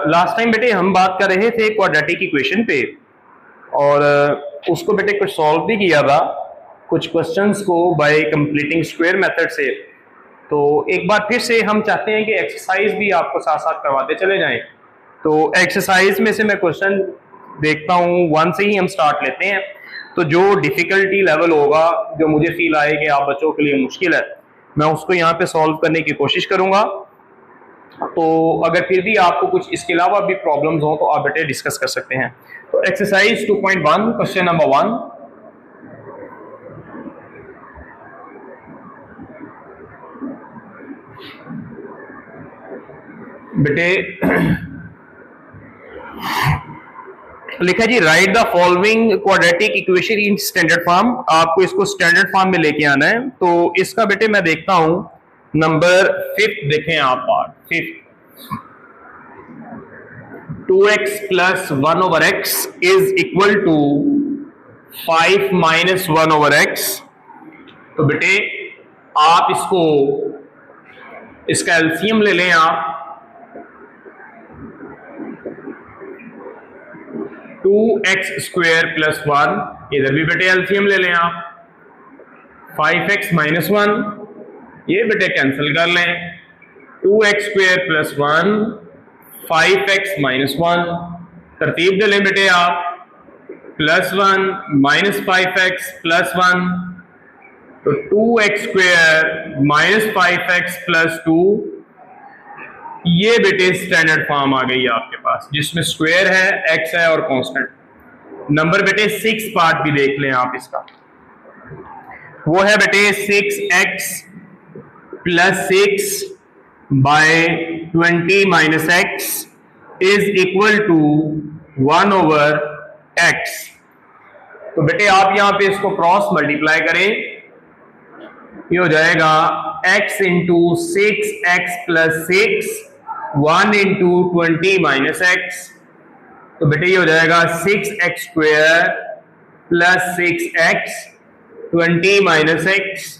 Last time बेटे हम बात कर रहे थे क्वाड्रेटिक इक्वेशन पे और उसको बेटे कुछ सॉल्व भी किया था कुछ क्वेश्चंस को बाय कंप्लीटिंग स्क्वायर मेथड से। तो एक बार फिर से हम चाहते हैं कि एक्सरसाइज भी आपको साथ साथ करवाते चले जाएं। तो एक्सरसाइज में से मैं क्वेश्चन देखता हूँ, 1 से ही हम स्टार्ट लेते हैं। तो जो डिफिकल्टी लेवल होगा, जो मुझे फील आए कि आप बच्चों के लिए मुश्किल है, मैं उसको यहाँ पे सॉल्व करने की कोशिश करूंगा। तो अगर फिर भी आपको कुछ इसके अलावा भी प्रॉब्लम्स हो तो आप बेटे डिस्कस कर सकते हैं। तो एक्सरसाइज 2.1 क्वेश्चन नंबर 1, बेटे लिखा जी write the following quadratic equation in standard form. आपको इसको स्टैंडर्ड फॉर्म में लेके आना है। तो इसका बेटे मैं देखता हूं नंबर 5 देखें आप part 5, 2x plus 1 over x is equal to 5 minus 1 over x। तो बेटे आप इसका एलसीएम ले लें आप, 2x स्क्वायर प्लस 1, इधर भी बेटे एलसीएम ले लें आप, 5x माइनस 1, ये बेटे कैंसिल कर लें, 2x square plus 1, 5x minus 1, तरतीब दे लें बेटे आप, प्लस 1 माइनस 5x प्लस 1, तो 2x square minus 5x plus 2, ये बेटे स्टैंडर्ड फॉर्म आ गई आपके पास जिसमें स्क्वायर है, x है और कांस्टेंट। नंबर बेटे 6 पार्ट भी देख लें आप इसका, वो है बेटे 6x plus 6 by 20 minus x is equal to 1 over x। तो बेटे आप यहां पे इसको क्रॉस मल्टीप्लाई करें, ये हो जाएगा x into 6x plus 6, 1 into 20 minus x। तो बेटे ये हो जाएगा 6x square plus 6x 20 minus x।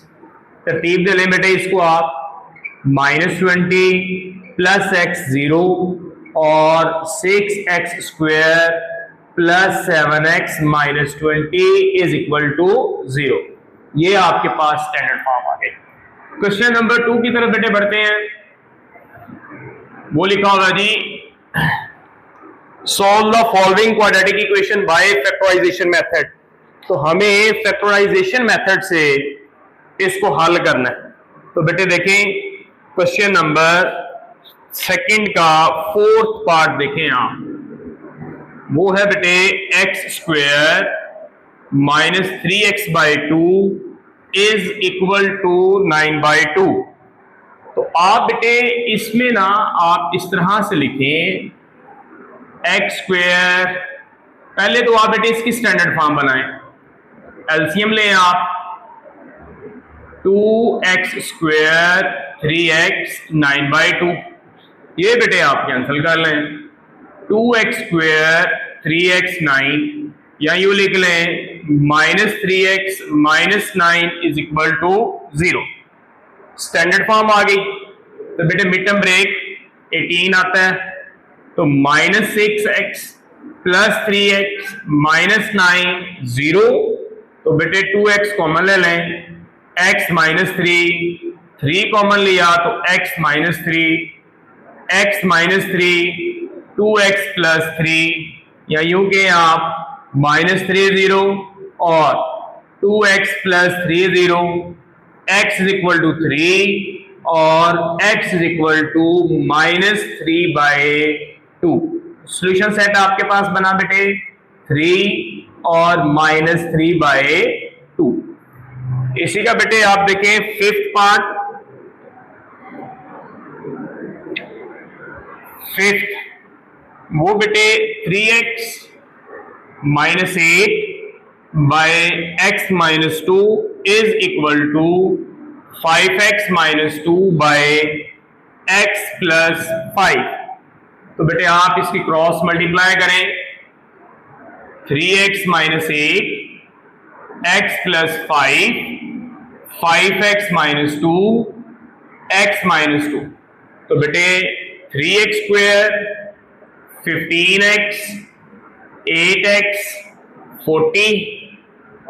तरतीब दे लें बेटे इसको आप, माइनस 20 प्लस x 0 और 6x square plus 7x minus 20 is equal to 0। ये आपके पास स्टैंडर्ड फॉर्म आ गई। क्वेश्चन नंबर 2 की तरफ बेटे बढ़ते हैं। वो लिखा होगा जी solve the following quadratic equation by factorisation method. तो हमें फैक्टराइजेशन मेथड से इसको हल करना है। तो बेटे देखें क्वेश्चन नंबर 2 का 4th पार्ट देखें आप, वो है बेटे x square minus 3x by 2 is equal to 9 by 2। तो आप बेटे इसमें ना आप इस तरह से लिखें x स्क्वायर, पहले तो आप बेटे इसकी स्टैंडर्ड फॉर्म बनाएं, एलसीएम लें आप, 2x स्क्वायर 3x 9 बाई 2, ये बेटे आप कैंसिल कर लें, 2x स्क्वायर 3x 9, या यूं लिख लें minus 3x minus 9 is equal to 0। Standard form आ गई। तो बेटे मिड टर्म ब्रेक 18 आता है, तो minus 6x plus 3x minus 9 0। तो बेटे 2x कॉमन ले लें, x माइनस 3 कॉमन लिया तो x minus 3, x minus 3 2x plus 3, या यूं के आप माइनस 3 0 और 2x plus 3 0, x is equal to 3 और x is equal to minus 3 by 2। Solution set आपके पास बना बेटे 3 और माइनस 3 बाई 2। इसी का बेटे आप देखें 5th पार्ट, 5th वो बेटे 3x minus 8 by x minus 2 is equal to 5x minus 2 by x plus 5। तो बेटे आप इसकी क्रॉस मल्टीप्लाई करें, 3x minus 8 x plus 5, 5x minus 2 x minus 2। तो बेटे 3x स्क्वायर 15x 8x 40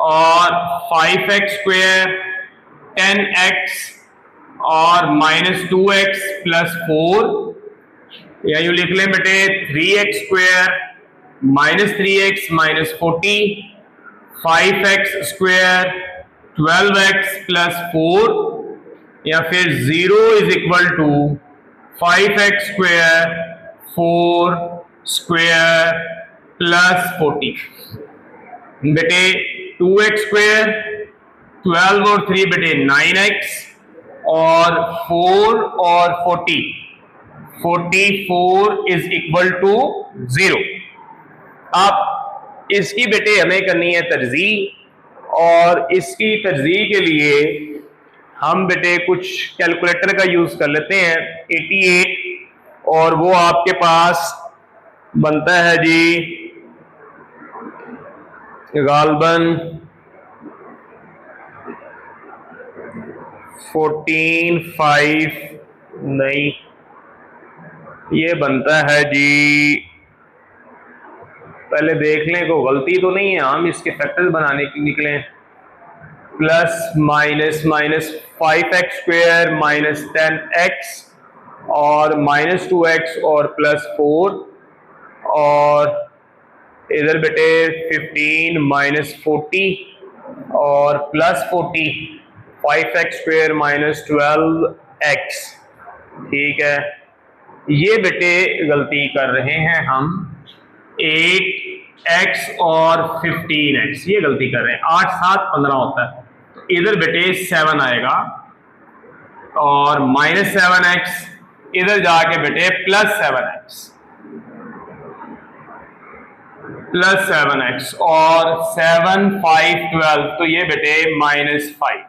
और 5x स्क्वायर 10x और -2x + 4, या यूं लिख लें बेटे 3x square -3x -40 5x square 12x + 4, या फिर 0 = 5x स्क्वायर 4 स्क्वायर + 40। बेटे 2x स्क्वायर 12 और 3 बेटे 9x और 4 और 40 44 = 0। अब इसकी बेटे हमें करनी है तरजीह, और इसकी तरजीह के लिए हम बेटे कुछ कैलकुलेटर का यूज कर लेते हैं। 88 और वो आपके पास बनता है जी गालबन 14.5 नहीं, ये बनता है जी, पहले देख लें को गलती तो नहीं है, हम इसके फैक्टर्स बनाने की निकले। Plus minus 5x square -10x और -2x और +4, और इधर बेटे 15 -40 और +40 5x स्क्वायर -12x। ठीक है, ये बेटे गलती कर रहे हैं हम 8x और 15x, ये गलती कर रहे हैं। 8 7 15 होता है, तो इधर बेटे 7 आएगा और -7x, इधर जाके बेटे +7x और 7 5 12, तो ये बेटे -5।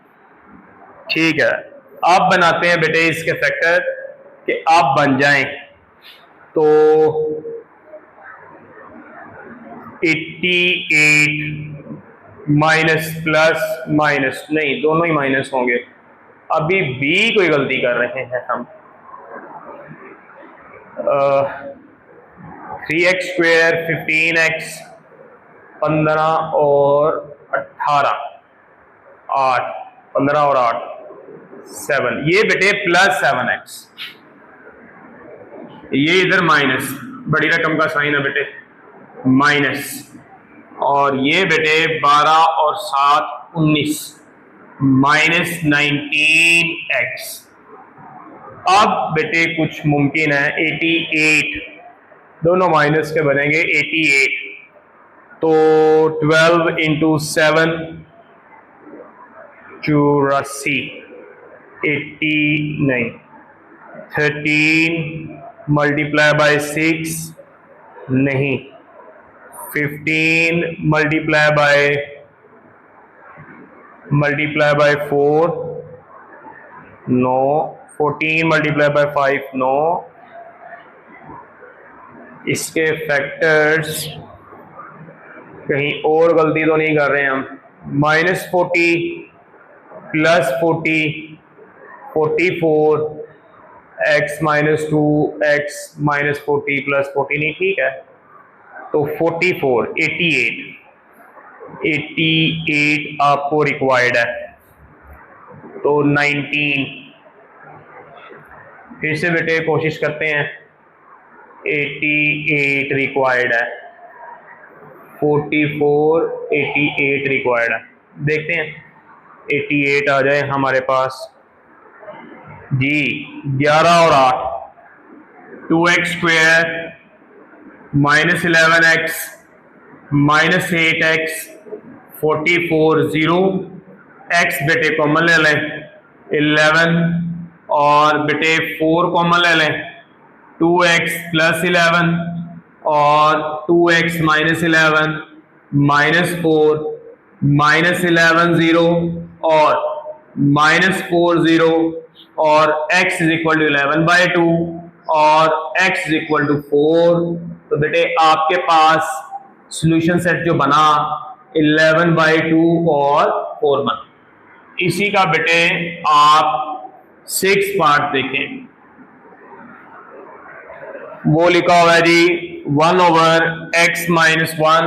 ठीक है, अब बनाते हैं बेटे इसके फैक्टर कि आप बन जाएं। तो 88 माइनस प्लस माइनस नहीं, दोनों ही माइनस होंगे। अभी भी कोई गलती कर रहे हैं हम। 3x स्क्वायर 15x 15 और 18 8 15 और 8 7, ये बेटे +7x, ये इधर माइनस, बड़ी रकम का साइन है बेटे माइनस, और ये बेटे 12 और 7 19 -19x। अब बेटे कुछ मुमकिन है 88, दोनों माइनस के बनेंगे 88, तो 12 × 7 84, 80 नहीं 13 × 6 नहीं, 15 × 4 नो, 14 × 5 नो। इसके फैक्टर्स कहीं और गलती तो नहीं कर रहे हैं हम। -40 +40 44 x -2 x -40 +40 नहीं, ठीक है, तो 44 88 आपको रिक्वायर्ड है, तो 19। फिर से बेटे कोशिश करते हैं, 88 रिक्वायर्ड है, 44 88 रिक्वायर्ड है। देखते हैं 88 आ जाए हमारे पास जी। 11 और 8 2x square -11x -8x 44 0, x बेटे कॉमन ले लें 11, और बेटे 4 कॉमन ले लें 2x + 11 और 2x - 11 -4 -11 0 और -4 0, और x = 11/2 और x = 4। तो बेटे आपके पास सॉल्यूशन सेट जो बना 11/2 और 4 बना। इसी का बेटे आप 6 पार्ट देखें। वो लिखा हुआ है जी 1/x-1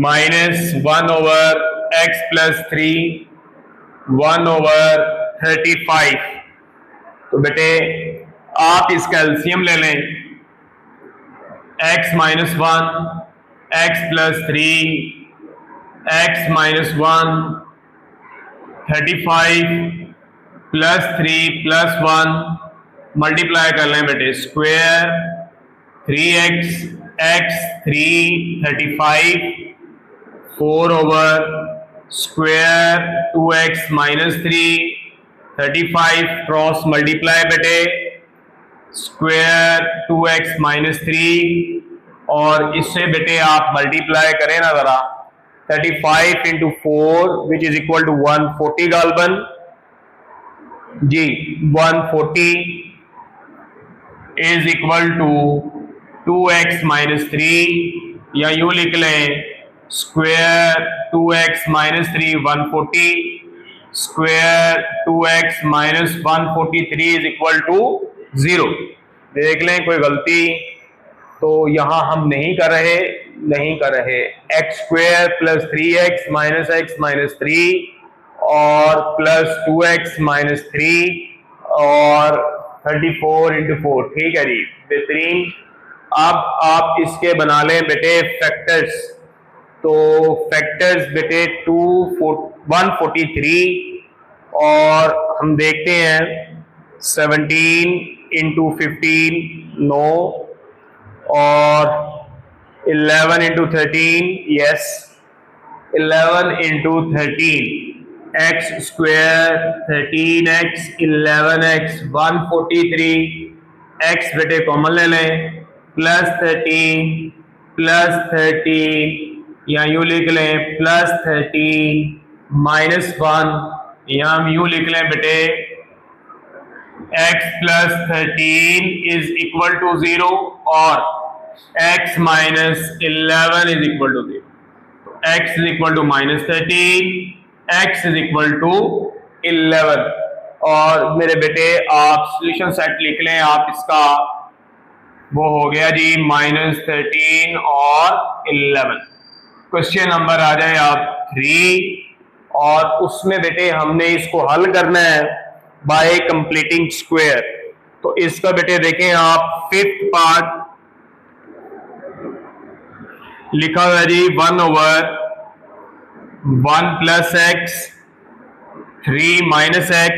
-1/x+3 1/35। तो बेटे आप इसका एलसीएम ले लें, x-1 x+3 x-1 35 +3 +1 मल्टीप्लाई कर लें बेटे, square 3x x 3 35 4/स्क्वायर 2x -3 35 cross multiply बेटे, स्क्वायर 2x -3 और इससे बेटे आप मल्टीप्लाई करें ना जरा, 35 × 4 विच इज इक्वल टू 140 गालबन जी, 140 इज इक्वल टू 2x -3 या यूं लिख लें, square 2x -3 140 square 2x -143 is equal to 0। देख लें कोई गलती तो यहां हम नहीं कर रहे x² + 3x -x -3 और प्लस 2x -3 और 34 × 4, ठीक है जी, बेहतरीन। अब आप इसके बना लें बेटे फैक्टर्स, तो फैक्टर्स बेटे 143 और हम देखते हैं 17 × 15 9 और 11 × 13 yes 11 × 13 x² 13x 11x 143 x बेटे कॉमन ले लें, +13 या यूं लिख लें +13 -1 या हम यूं लिख लें बेटे x + 13 इज इक्वल टू 0 और x -11 इज इक्वल टू 0। तो x is equal to -13 x is equal to 11 और मेरे बेटे आप सॉल्यूशन सेट लिख लें, आप इसका वो हो गया जी -13 और 11। क्वेश्चन नंबर आ जाए आप 3 और उसमें बेटे हमने इसको हल करना है बाय कंप्लीटिंग स्क्वायर। तो इसका बेटे देखें आप 5th पार्ट लिखा हुआ है जी 1/1 + x 3 - x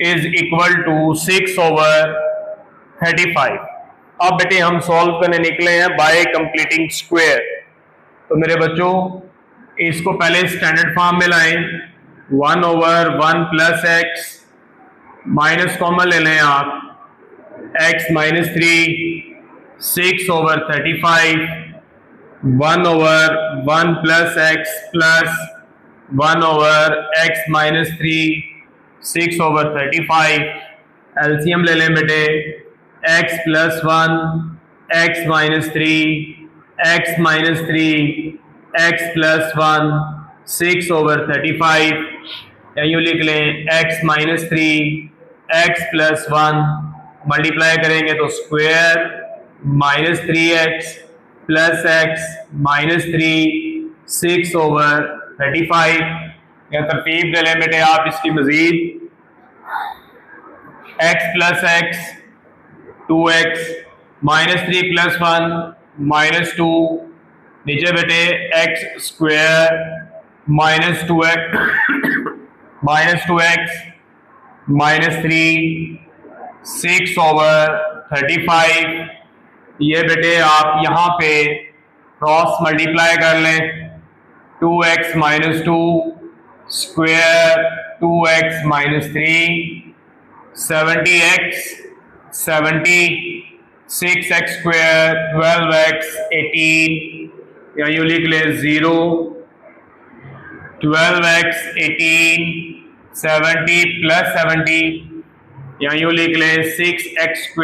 is equal to 6/35। अब बेटे हम सॉल्व करने निकले हैं बाय कंप्लीटिंग स्क्वायर। तो मेरे बच्चों इसको पहले स्टैंडर्ड फॉर्म में लाएं, 1/1 + x माइनस कॉमन ले लें आप, x -3 6/35 1/1 + x plus 1/x -3 6/35। LCM ले लें बेटे, x + 1 x -3 x -3 x + 1 6/35 या यूँ लिख लें x -3 x + 1 मल्टीप्लाई करेंगे तो स्क्वायर -3x + x -3 6/35 या तरतीब ले लें बेटे आप इसकी मजीद, x + x 2x -3 + 1 -2 नीचे बेटे x² -2x -3 6/35। ये बेटे आप यहाँ पे क्रॉस मल्टीप्लाई कर लें, 2x -2 square 2x -3 70x 70 6x² 12x 18 या यूँ लिख ले 0 12x 18 70 + 70 या यूँ लिख ले 6x²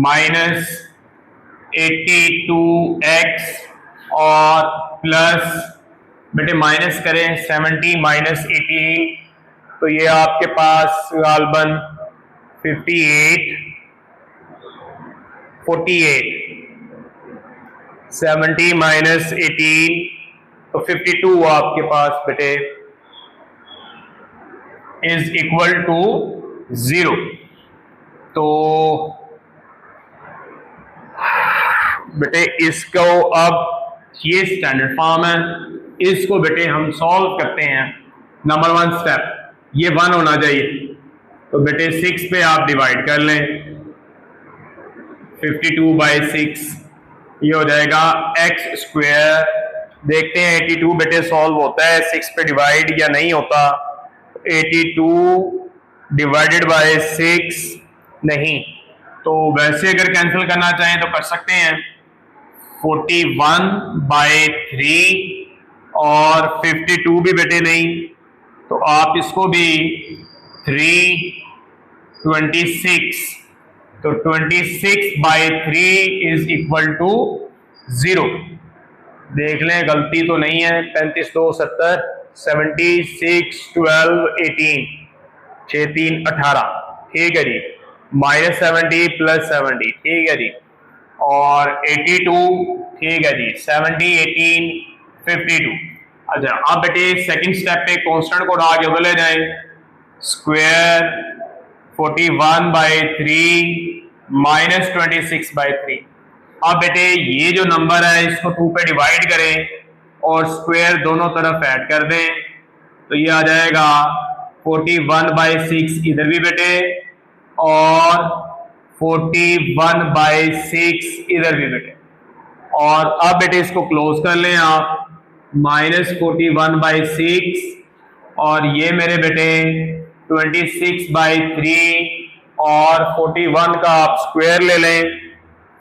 -82x और प्लस बेटे माइनस करें 70 - 18 तो ये आपके पास गालबन 58 48, 70 माइनस 18 तो 52 आपके पास बेटे इज इक्वल टू 0। तो बेटे इसको अब ये स्टैंडर्ड फॉर्म है, इसको बेटे हम सॉल्व करते हैं। नंबर 1 स्टेप, ये 1 होना चाहिए, तो बेटे 6 पे आप डिवाइड कर लें, 52/6 ये हो जाएगा x स्क्वायर। देखते हैं 82 बेटे सॉल्व होता है 6 पे डिवाइड या नहीं होता। 82 डिवाइडेड बाय 6 नहीं, तो वैसे अगर कैंसिल करना चाहें तो कर सकते हैं। 41/3 और 52 भी बेटे नहीं, तो आप इसको भी 326, तो 26/3 इज इक्वल टू 0। देख लें गलती तो नहीं है। 35 2 70, 76 12 18, 6 3 18, ठीक है जी। -70 + 70, ठीक है जी। और 82, ठीक है जी। 70 18 52। अच्छा अब बेटे सेकंड स्टेप पे कांस्टेंट को उठा के उधर ले जाएं। स्क्वायर 41/3 - 26/3। अब बेटे ये जो नंबर है इसको 2 पे डिवाइड करें और स्क्वायर दोनों तरफ ऐड कर दें, तो ये आ जाएगा 41/6 इधर भी बेटे और 41/6 इधर भी बेटे। और अब बेटे इसको क्लोज कर लें आप, -41/6 और ये मेरे बेटे 26/3 और 41 का आप स्क्वायर ले लें।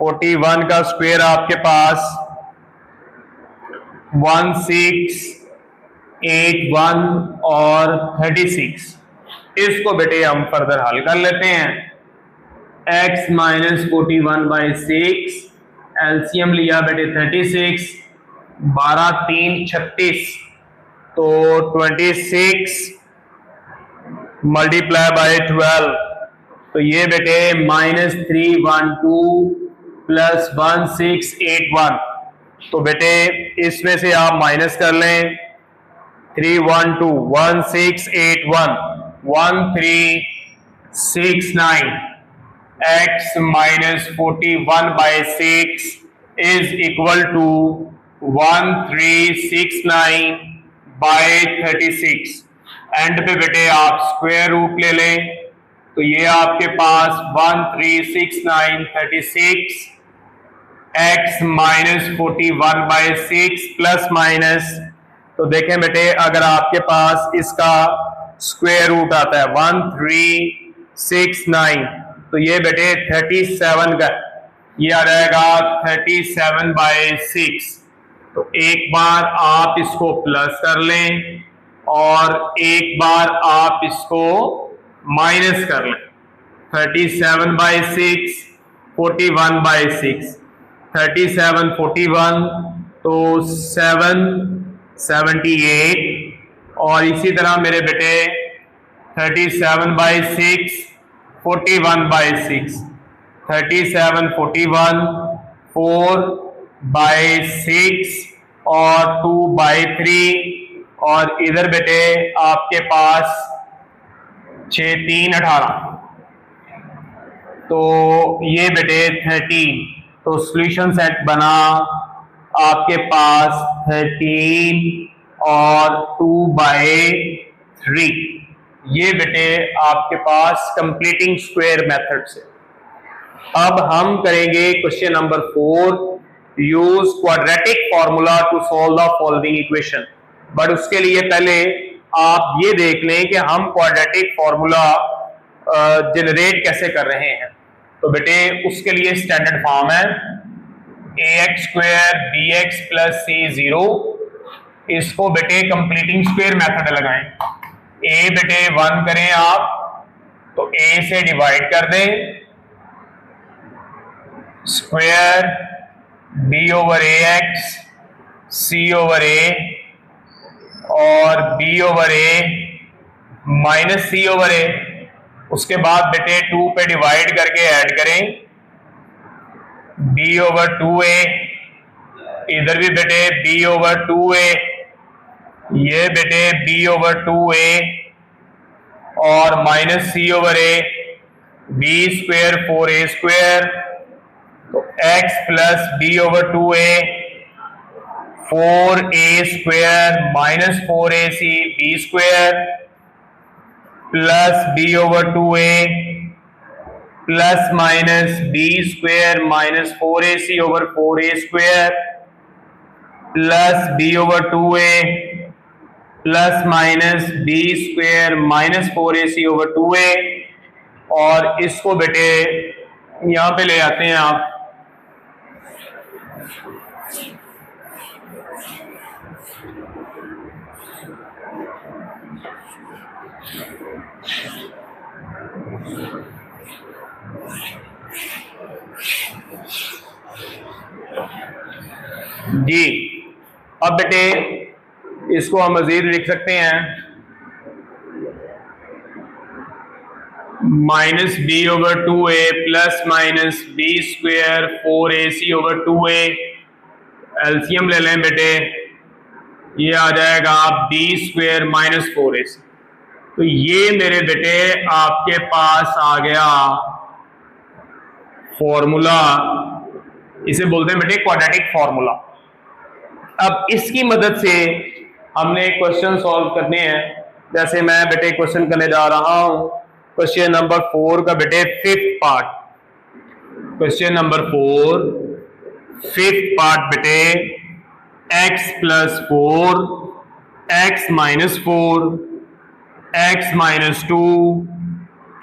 41 का स्क्वायर आपके पास 1681 और 36। इसको बेटे हम फर्दर हल कर लेते हैं। x - 41/6 एलसीएम लिया बेटे 36, 12 3 36, तो 26 मल्टीप्लाई बाय 12, तो ये बेटे -312 + 1681, तो बेटे इसमें से आप माइनस कर लें। 312 1681 1369। x - 41/6 is equal to 1369/36। And पे बेटे आप स्क्वायर रूट ले लें, तो ये आपके पास 1369/36 x - 41/6 प्लस माइनस, तो देखें बेटे अगर आपके पास इसका स्क्वायर रूट आता है 1369, तो ये बेटे 37 का ये आ जाएगा 37/6। तो एक बार आप इसको प्लस कर लें और एक बार आप इसको माइनस कर लें। 37/6 41/6, 37 41, तो 7 78, और इसी तरह मेरे बेटे 37/6 41/6, 37 41 4/6 और 2/3, और इधर बेटे आपके पास 6 3 18, तो ये बेटे 13। तो सॉल्यूशन सेट बना आपके पास 13 और 2/3। ये बेटे आपके पास कंप्लीटिंग स्क्वायर मेथड से। अब हम करेंगे question number 4, use quadratic formula to solve the following equation. But उसके लिए पहले आप ये देख लें कि हम क्वाड्रेटिक फॉर्मूला जनरेट कैसे कर रहे हैं। तो बेटे उसके लिए स्टैंडर्ड फॉर्म है ax² bx + c0। इसको बेटे कंप्लीटिंग स्क्वायर मेथड लगाएं। a बेटे 1 करें आप, तो a से डिवाइड कर दें, स्क्वायर b/ax c/a और b/a - c/a। उसके बाद बेटे 2 पे डिवाइड करके ऐड करें, बी ओवर 2a, इधर भी बेटे बी ओवर 2a, ये बेटे बी ओवर 2a और minus c over a, b square 4a square, तो x plus b over 2a 4a square minus 4ac b square plus b over 2a plus minus b square minus 4ac over 4a square plus b over 2a plus minus b square minus 4ac over 2a, और इसको बेटे यहां पे ले आते हैं आप, जी। अब बेटे इसको हम मजीद लिख सकते हैं, minus b over 2a plus minus b square 4ac over 2a, LCM ले लें बेटे, ये आ जाएगा बी स्क्वेयर माइनस 4ac। तो ये मेरे बेटे आपके पास आ गया फॉर्मूला, इसे बोलते हैं बेटे क्वाड्रेटिक फॉर्मूला। अब इसकी मदद से हमने क्वेश्चन सॉल्व करने हैं। जैसे मैं बेटे क्वेश्चन करने जा रहा हूं, क्वेश्चन नंबर 4 का बेटे fifth part, question number 4 fifth part बेटे, x plus 4 x minus 4 x minus 2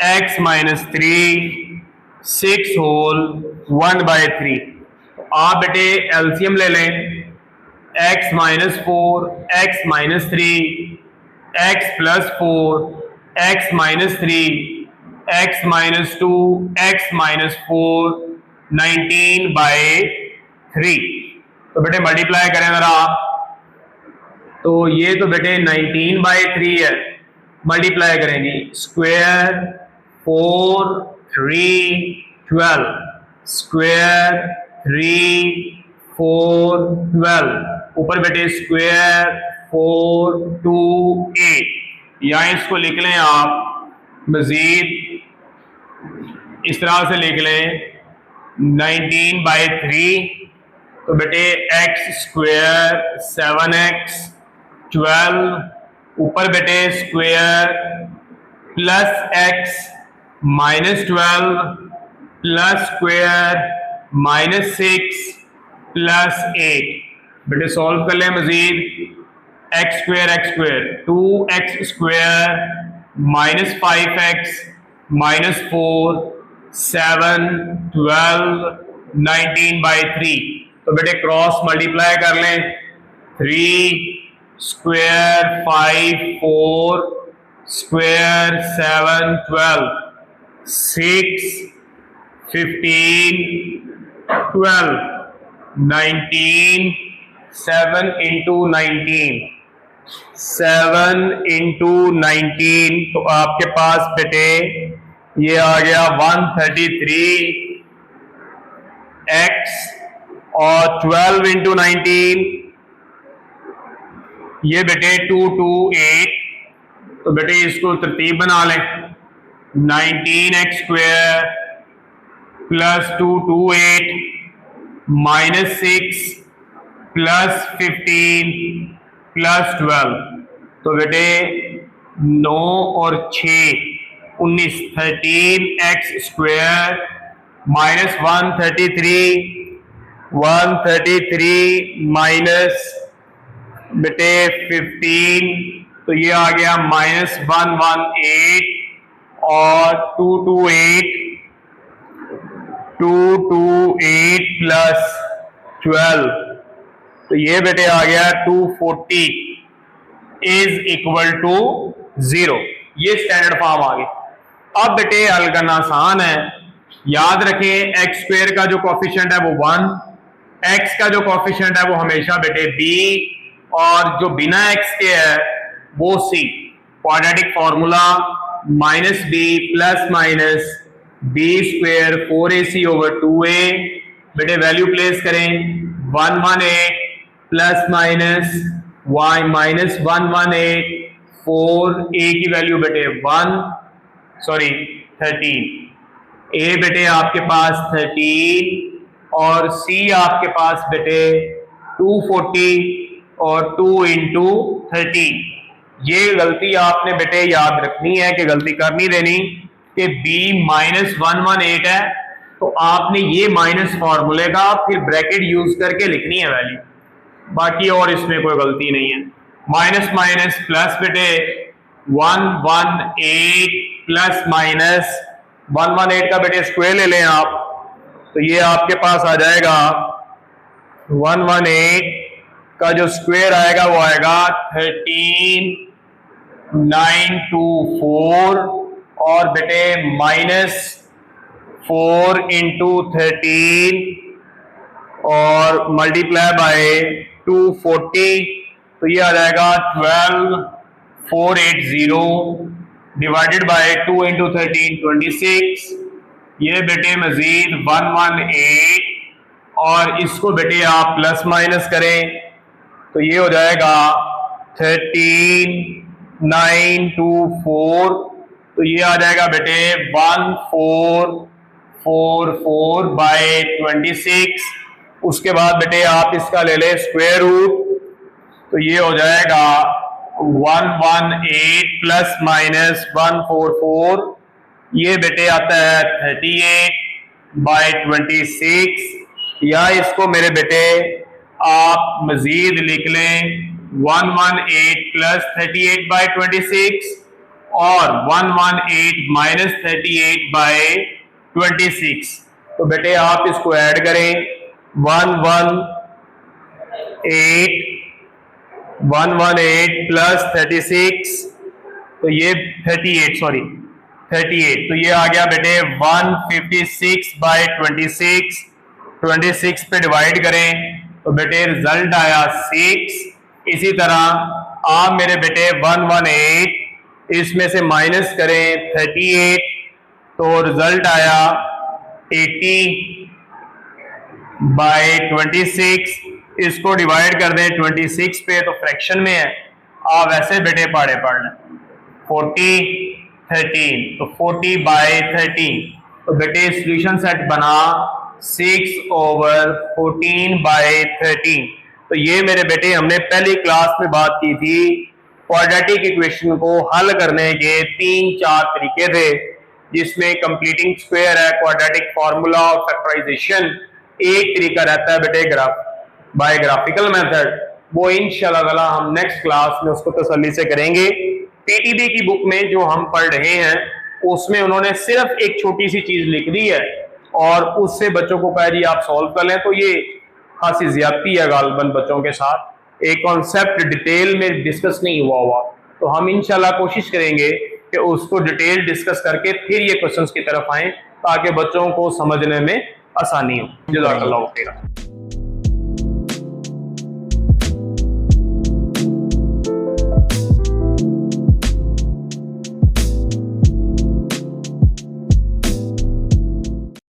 x minus 3 6 whole 1/3। आप बेटे एलसीएम ले लें, x minus 4 x minus 3 x plus 4 x minus 3 x minus 2 x minus 4 19/3। तो बेटे मल्टीप्लाई करें जरा, तो ये तो बेटे 19/3 है, मल्टीप्लाई करेंगे, स्क्वायर 4 3 12 स्क्वायर 3 4 12, ऊपर बेटे स्क्वायर 4 2 8, या इसको लिख लें आप मजीद इस तरह से लिख लें 19/3। तो बेटे x स्क्वायर 7x 12, ऊपर बेटे square plus x minus 12 plus square minus 6 plus 8। बेटे सॉल्व कर लें मजीद, x square 2x square minus 5x minus 4 7 12 19/3। तो बेटे क्रॉस मल्टीप्लाई कर लें, 3 स्क्वायर 5 4 स्क्वायर 7 12 6 15 12 19 7 इंटू 19 7 इंटू 19, तो आपके पास बेटे ये आ गया 133 x, और 12 इंटू 19 ये बेटे 228। तो बेटे इसको तरतीब बना लें, 19x square plus 228 minus 6 plus 15 plus 12। तो बेटे 9 और 6 19 13x स्क्वायर माइनस 133 माइनस बेटे 15, तो ये आ गया माइनस 118 और 228 प्लस 12, तो ये बेटे आ गया 240 इज इक्वल टू 0। ये स्टैंडर्ड फॉर्म आ गई। अब बेटे हल करना आसान है, याद रखें x स्क्वायर का जो कोफिशिएंट है वो 1, x का जो कोफिशिएंट है वो हमेशा बेटे b, और जो बिना x के है वो c। Quadratic formula minus b plus minus b square 4ac over 2a बेटे वैल्यू प्लेस करें 118 plus minus y minus 118 4 a की वैल्यू बेटे 13 a बेटे आपके पास 13 और c आपके पास बेटे 240 और 2 इंटू 13। ये गलती आपने बेटे याद रखनी है कि गलती कर नहीं देनी कि b माइनस 118 है तो आपने ये माइनस फॉर्मूले का फिर ब्रैकेट यूज करके लिखनी है वैल्यू, बाकी और इसमें कोई गलती नहीं है। माइनस माइनस प्लस बेटे 118 प्लस माइनस 118 का बेटे स्क्वायर ले लें आप, तो ये आपके पास आ जाएगा 118 का जो स्क्वायर आएगा वो आएगा 13924 और बेटे माइनस 4 इंटू 13 और मल्टीप्लाई बाय 240, तो ये आ जाएगा 12480 डिवाइडेड बाय 2 इंटू 13 26। ये बेटे मजीद 118 और इसको बेटे आप प्लस माइनस करें तो ये हो जाएगा 13924, तो ये आ जाएगा बेटे 1444 बाय 26। उसके बाद बेटे आप इसका ले लें स्क्वायर रूट, तो ये हो जाएगा 118 प्लस माइनस 144, ये बेटे आता है 38 बाय 26, या इसको मेरे बेटे आप मजीद लिख लें 118 प्लस 38 बाय 26 और 118 माइनस 38 बाय 26। तो बेटे आप इसको ऐड करें 118 प्लस 36, तो ये 38 तो ये आ गया बेटे 156 बाय 26 पे डिवाइड करें तो बेटे रिजल्ट आया 6। इसी तरह आप मेरे बेटे 118 इसमें से माइनस करें 38 तो रिजल्ट आया 80 बाय 26, इसको डिवाइड कर दें 26 पे तो फ्रैक्शन में है, आप ऐसे बेटे पढ़ लें 40 13, तो 40 बाय 13, तो बेटे सॉल्यूशन सेट बना 6/14 बाय 13। तो ये मेरे बेटे हमने पहली क्लास में बात की थी, क्वाड्रेटिक इक्वेशन को हल करने के 3-4 तरीके थे, जिसमें कंप्लीटिंग स्क्वायर है, क्वाड्रेटिक फार्मूला और फैक्टराइजेशन। एक तरीका रहता है बेटे बाय ग्राफिकल मेथड, वो इंशाल्लाह हम नेक्स्ट क्लास में उसको तसल्ली से करेंगे। पीटीबी की बुक में जो हम पढ़ रहे हैं उसमें उन्होंने सिर्फ एक छोटी सी चीज लिख दी है और उससे बच्चों को कहा जी आप सॉल्व कर लें, तो ये खासी ज्यादती है गालबन बच्चों के साथ, एक कॉन्सेप्ट डिटेल में डिस्कस नहीं हुआ। तो हम इंशाल्लाह कोशिश करेंगे कि उसको डिटेल डिस्कस करके फिर ये क्वेश्चंस की तरफ आएं ताकि बच्चों को समझने में आसानी हो। जज़ाकल्लाह खैर।